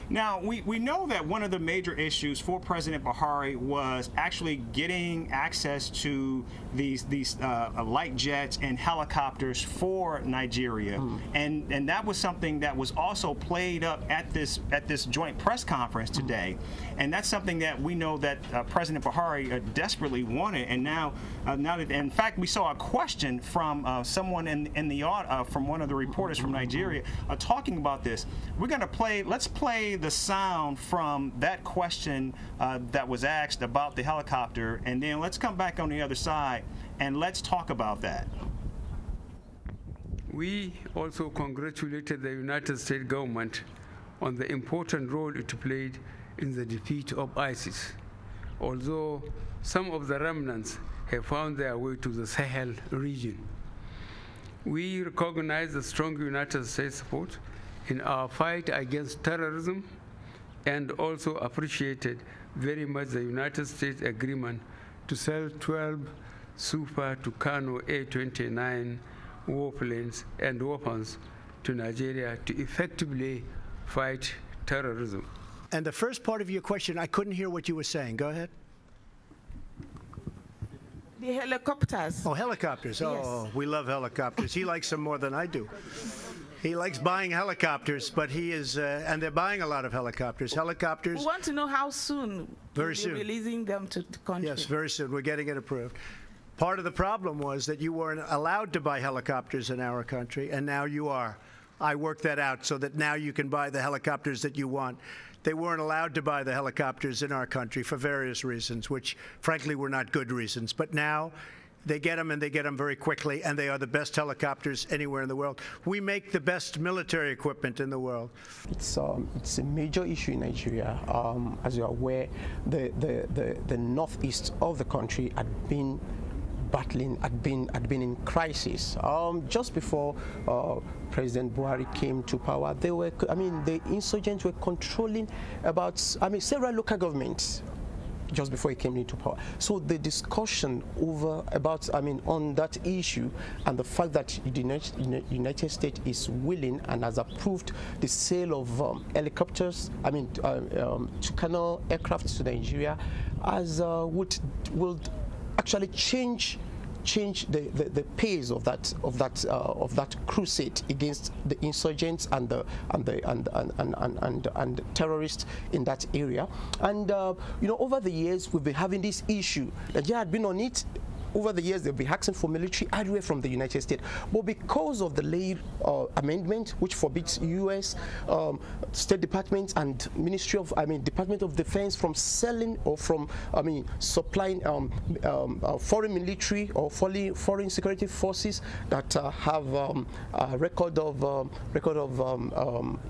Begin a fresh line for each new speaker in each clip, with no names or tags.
Now, we know that one of the major issues for President Buhari was actually getting access to these light jets and helicopters for Nigeria, and that was something that was also played up at this joint press conference today, and that's something that we know that President Buhari desperately wanted, and now that, in fact, we saw a question from someone from one of the reporters from Nigeria talking about this. We're going to play. Let's play the sound from that question that was asked about the helicopter, and then let's come back on the other side and let's talk about that.
We also congratulated the United States government on the important role it played in the defeat of ISIS, although some of the remnants have found their way to the Sahel region. We recognize the strong United States support in our fight against terrorism, and also appreciated very much the United States agreement to sell 12 Super Tucano A-29 warplanes and weapons to Nigeria to effectively fight terrorism.
And the first part of your question, I couldn't hear what you were saying. Go ahead.
The helicopters.
Oh, helicopters.
Yes.
Oh, we love helicopters. He likes them more than I do. He likes buying helicopters, but he is, and they're buying a lot of helicopters. Helicopters.
We want to know how soon
Very soon.
releasing them to the country.
Yes, very soon. We're getting it approved. Part of the problem was that you weren't allowed to buy helicopters in our country, and now you are. I worked that out so that now you can buy the helicopters that you want. They weren't allowed to buy the helicopters in our country for various reasons, which frankly were not good reasons. But now they get them, and they get them very quickly, and they are the best helicopters anywhere in the world. We make the best military equipment in the world.
It's a major issue in Nigeria. As you're aware, the northeast of the country had been battling, had been in crisis. Just before President Buhari came to power, the insurgents were controlling several local governments just before he came into power. So the discussion on that issue, and the fact that the United States is willing and has approved the sale of helicopters, Tucano aircraft to Nigeria, will actually change the pace of that crusade against the insurgents and the terrorists in that area. And over the years we've been having this issue. Nigeria had been on it. Over the years, they'll be asking for military hardware from the United States. But because of the late amendment, which forbids U.S. State Department and Department of Defense from selling or from, supplying foreign military or foreign security forces that have a record of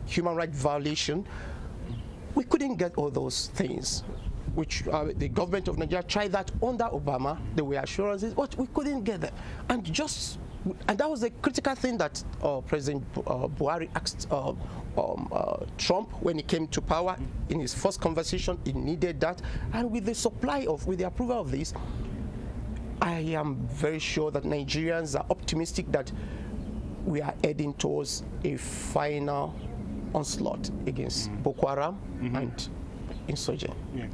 human rights violation, we couldn't get all those things, which the government of Nigeria tried that under Obama. There were assurances, but we couldn't get that. And that was a critical thing that President Buhari asked Trump when he came to power. In his first conversation, he needed that. And with the approval of this, I am very sure that Nigerians are optimistic that we are heading towards a final onslaught against Boko Haram and insurgent.
Yes.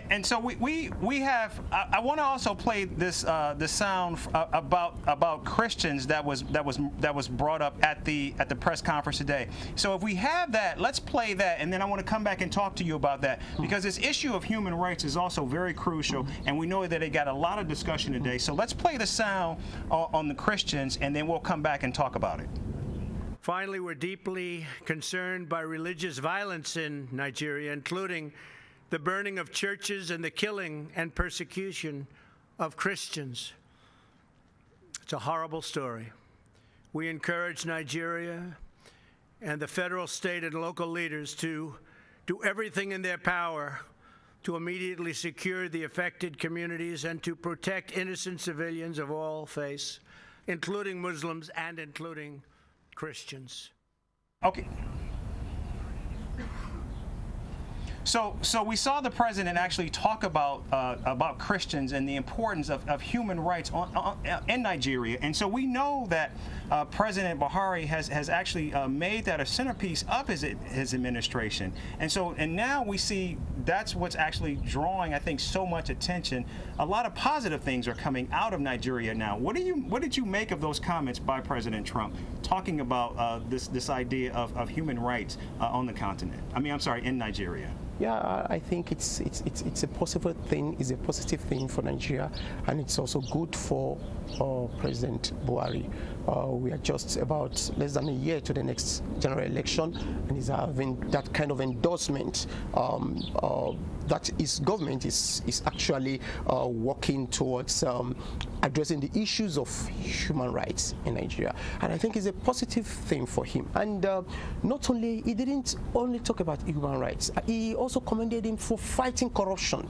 And so we have. I want to also play this the sound about Christians that was brought up at the press conference today. So if we have that, let's play that, and then I want to come back and talk to you about that, because this issue of human rights is also very crucial, and we know that it got a lot of discussion today. So let's play the sound on the Christians, and then we'll come back and talk about it.
Finally, we're deeply concerned by religious violence in Nigeria, including the burning of churches and the killing and persecution of Christians. It's a horrible story. We encourage Nigeria and the federal, state, and local leaders to do everything in their power to immediately secure the affected communities and to protect innocent civilians of all faiths, including Muslims and including Christians.
Okay. So we saw the president actually talk about Christians and the importance of human rights in Nigeria, and so we know that President Buhari has actually made that a centerpiece of his administration. And now we see that's what's actually drawing, I think, so much attention. A lot of positive things are coming out of Nigeria now. What did you make of those comments by President Trump talking about this idea of human rights on the continent? In Nigeria.
Yeah, I think it's a positive thing. It's a positive thing for Nigeria, and it's also good for President Buhari. We are just about less than a year to the next general election, and he's having that kind of endorsement that his government is actually working towards addressing the issues of human rights in Nigeria. And I think it's a positive thing for him. And not only, he didn't only talk about human rights, he also commended him for fighting corruption.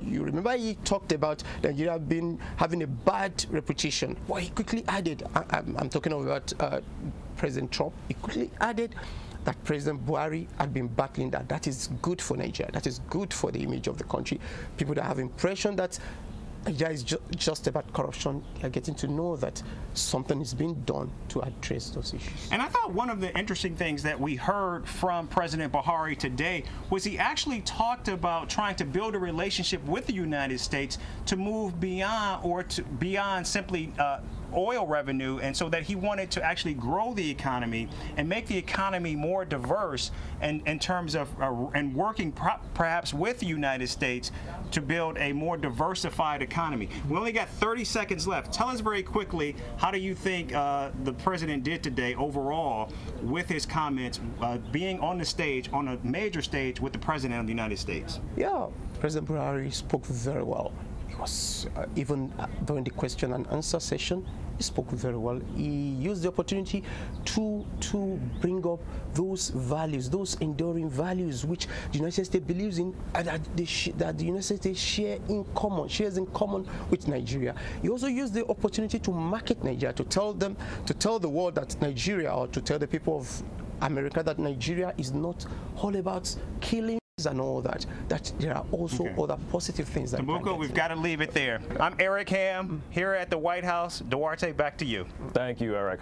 You remember he talked about Nigeria having a bad reputation. Well, he quickly added, I'm talking about President Trump, he quickly added that President Buhari had been battling that. That is good for Nigeria. That is good for the image of the country. People that have impression that Nigeria is just about corruption are getting to know that something is being done to address those issues.
And I thought one of the interesting things that we heard from President Buhari today was he actually talked about trying to build a relationship with the United States to move beyond simply oil revenue, and so that he wanted to actually grow the economy and make the economy more diverse in terms of and working perhaps with the United States to build a more diversified economy. We only got 30 seconds left. Tell us very quickly, how do you think the president did today overall with his comments, being on the stage, on a major stage with the president of the United States?
Yeah, President Buhari spoke very well. Was even during the question and answer session, he spoke very well. He used the opportunity to bring up those values, those enduring values which the United States believes in, and that the United States shares in common with Nigeria. He also used the opportunity to market Nigeria, to tell the world that Nigeria, or to tell the people of America that Nigeria is not all about killing and all that there are also other positive things that
Tokunbo, we've got to leave it there. I'm Eric Ham here at the White House. Duarte, back to you.
Thank you, Eric.